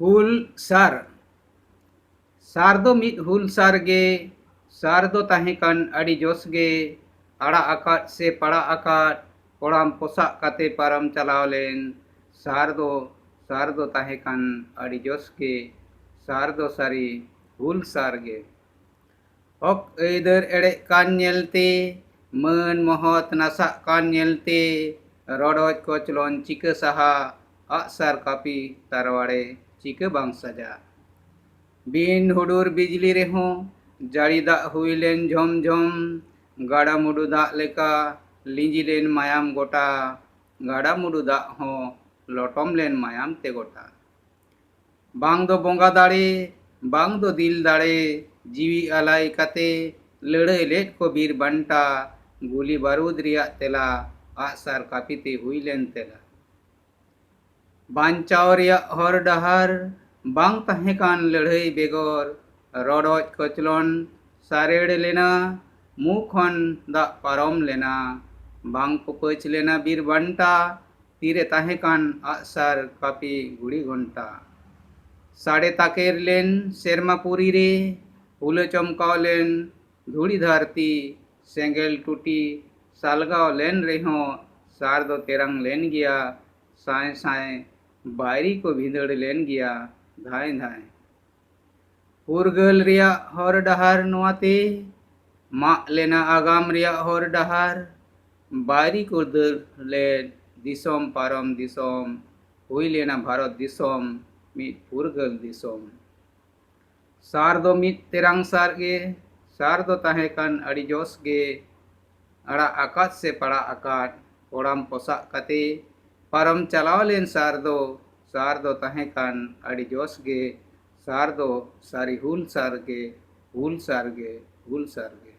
हुल सार सार दो मिद हुल सार गे सार दो ताहे कान अड़ी जोश गे आड़ा आकाट से पड़ा आकाट कोड़ाम पोसाक काते पारम चलाव लेन सार दो ताहे कान अड़ी जोश गे सार दो सारी हुल सार गे ok eider edek kan nyelte men mohot nasak kan nyelte rodoj koclon cika saha aksar kapi tarwade cika bang saja bin hudur bijli reho jari dak huilen jom jom gada mudu dak leka linji len mayam gota gada mudu dak ho lotom len mayam te gota bang do bonga dare bang do dil dare जीवी अलाई कते लड़ाई late को बीर बंटा गुली बारूद रिया तेला आसार कापीते हुई लेन तेला बांचाव रिया हर डहार बांग तहे कान लड़ाई बेगोर रोडोज कचलोन सारेड़ लेना मुँह खन दा पारम लेना बांग पुपच लेना बीर बंटा तीरे तहे कान आसार कापी गुड़ी घंटा साड़े ताकेर लेन शेरमापुरी रे फूले चमकाव लेन धूड़ी धरती सेंगेल टूटी सालगाव लेन रेहो सार दो तेरंग लेन गया साए साए बायरी को भींदड़ लेन गया धाए धाए पुरगल रिया हर डहार नोआते मा लेना आगाम रिया हर डहार बायरी को दर लेन दिसोम पारम दिसोम हुई लेना भारत दिसोम मित पुरगल दिसोम सार दो मित तेरंग सार गे सार दो ताहे कान अड़ी जोश गे अड़ा आकाश से पड़ा आकाट ओड़ाम पोसाक कते पारम चलाव लेन सार दो ताहे कान अड़ी जोश गे सार दो सारी हुल सार गे हुल सार गे हुल सार गे